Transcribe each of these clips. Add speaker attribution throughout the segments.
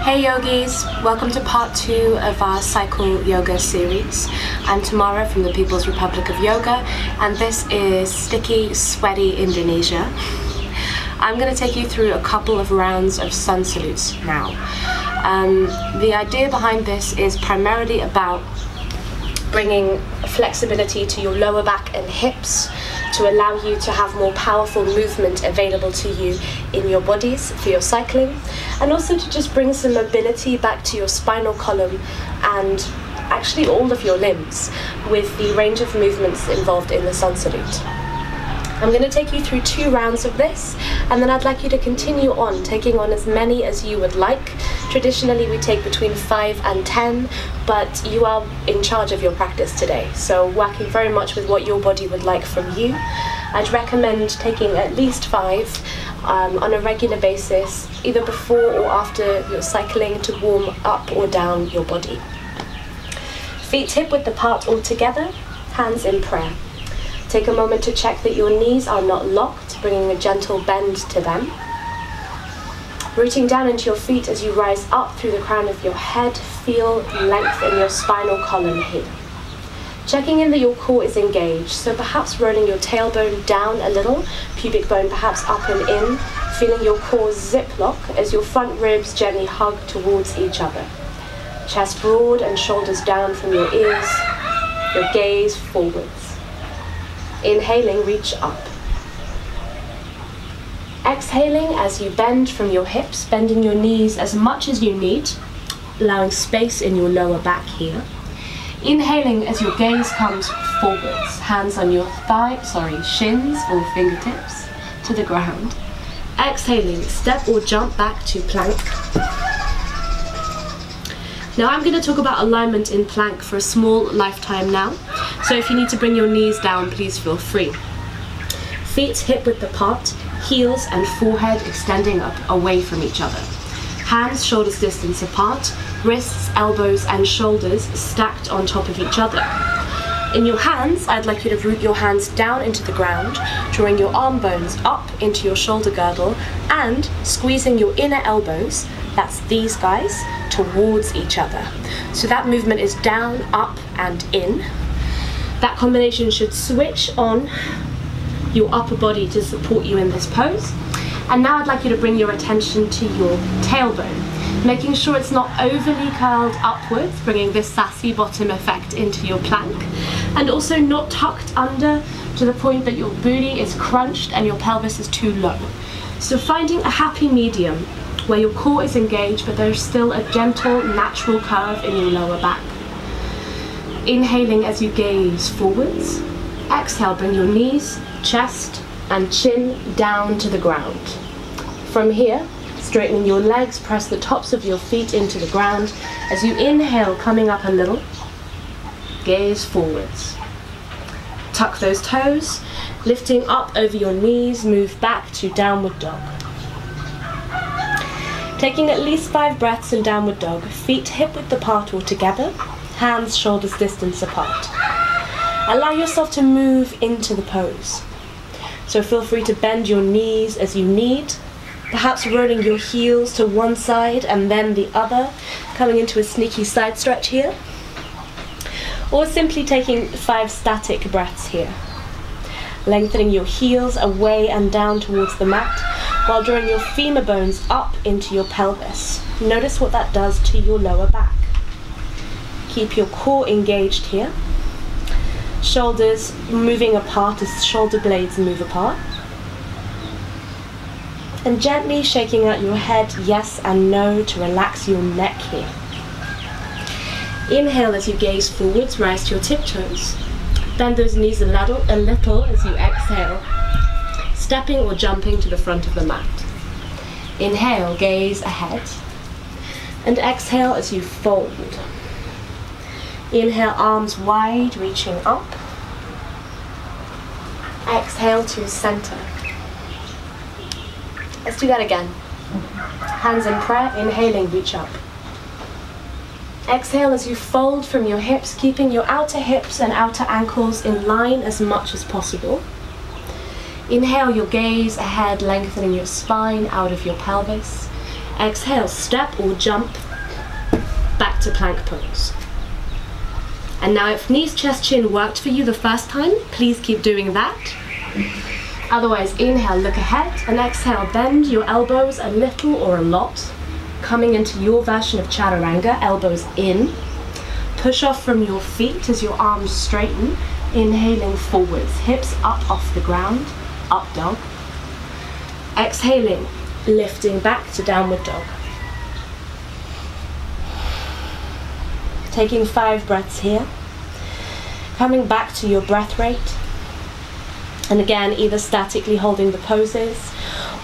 Speaker 1: Hey yogis, welcome to part 2 of our cycle yoga series. I'm Tamara from the People's Republic of Yoga, and this is sticky, sweaty Indonesia. I'm going to take you through a couple of rounds of sun salutes now. The idea behind this is primarily about bringing flexibility to your lower back and hips to allow you to have more powerful movement available to you in your bodies for your cycling, and also to just bring some mobility back to your spinal column and actually all of your limbs with the range of movements involved in the sun salute. I'm going to take you through 2 rounds of this, and then I'd like you to continue on, taking on as many as you would like. Traditionally, we take between 5 and 10, but you are in charge of your practice today, so working very much with what your body would like from you. I'd recommend taking at least 5 on a regular basis, either before or after your cycling, to warm up or down your body. Feet hip width apart all together, hands in prayer. Take a moment to check that your knees are not locked, bringing a gentle bend to them. Rooting down into your feet as you rise up through the crown of your head, feel length in your spinal column here. Checking in that your core is engaged, so perhaps rolling your tailbone down a little, pubic bone perhaps up and in, feeling your core zip lock as your front ribs gently hug towards each other. Chest broad and shoulders down from your ears, your gaze forwards. Inhaling, reach up. Exhaling as you bend from your hips, bending your knees as much as you need, allowing space in your lower back here. Inhaling as your gaze comes forwards, hands on your shins or fingertips to the ground. Exhaling, step or jump back to plank. Now I'm going to talk about alignment in plank for a small lifetime now, so if you need to bring your knees down, please feel free. Feet hip width apart, heels and forehead extending up away from each other. Hands shoulders distance apart, wrists, elbows and shoulders stacked on top of each other. In your hands, I'd like you to root your hands down into the ground, drawing your arm bones up into your shoulder girdle and squeezing your inner elbows, that's these guys, towards each other. So that movement is down, up and in. That combination should switch on your upper body to support you in this pose. And now I'd like you to bring your attention to your tailbone, making sure it's not overly curled upwards, bringing this sassy bottom effect into your plank, and also not tucked under to the point that your booty is crunched and your pelvis is too low. So finding a happy medium where your core is engaged but there's still a gentle, natural curve in your lower back. Inhaling as you gaze forwards. Exhale, bring your knees, chest and chin down to the ground. From here, straightening your legs, press the tops of your feet into the ground. As you inhale, coming up a little, gaze forwards. Tuck those toes, lifting up over your knees, move back to downward dog. Taking at least 5 breaths in downward dog, feet hip width apart all together, hands shoulders distance apart. Allow yourself to move into the pose. So feel free to bend your knees as you need, perhaps rolling your heels to one side and then the other, coming into a sneaky side stretch here. Or simply taking 5 static breaths here. Lengthening your heels away and down towards the mat, while drawing your femur bones up into your pelvis. Notice what that does to your lower back. Keep your core engaged here. Shoulders moving apart as shoulder blades move apart. And gently shaking out your head yes and no to relax your neck here. Inhale as you gaze forwards, rise to your tiptoes. Bend those knees a little as you exhale, stepping or jumping to the front of the mat. Inhale, gaze ahead. And exhale as you fold. Inhale, arms wide, reaching up. Exhale to center. Let's do that again. Hands in prayer, inhaling, reach up. Exhale as you fold from your hips, keeping your outer hips and outer ankles in line as much as possible. Inhale, your gaze ahead, lengthening your spine out of your pelvis. Exhale, step or jump back to plank pose. And now if knees, chest, chin worked for you the first time, please keep doing that. Otherwise, inhale, look ahead, and exhale, bend your elbows a little or a lot, coming into your version of chaturanga, elbows in. Push off from your feet as your arms straighten, inhaling forwards, hips up off the ground, up dog. Exhaling, lifting back to downward dog. Taking 5 breaths here. Coming back to your breath rate. And again, either statically holding the poses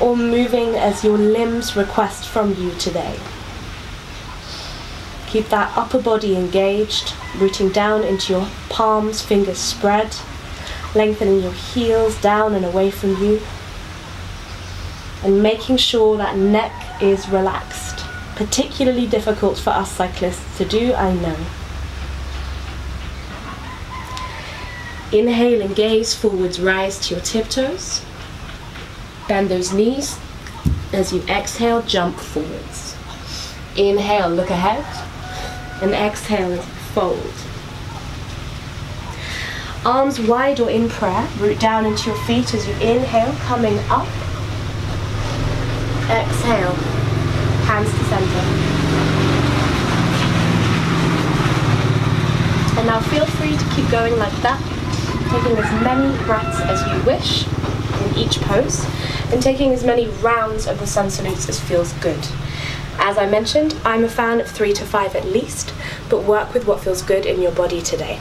Speaker 1: or moving as your limbs request from you today. Keep that upper body engaged, rooting down into your palms, fingers spread, lengthening your heels down and away from you, and making sure that neck is relaxed. Particularly difficult for us cyclists to do, I know. Inhaling, gaze forwards, rise to your tiptoes. Bend those knees. As you exhale, jump forwards. Inhale, look ahead. And exhale, fold. Arms wide or in prayer, root down into your feet as you inhale, coming up. Exhale, hands to center. And now feel free to keep going like that, taking as many breaths as you wish in each pose, and taking as many rounds of the sun salutes as feels good. As I mentioned, I'm a fan of 3 to 5 at least, but work with what feels good in your body today.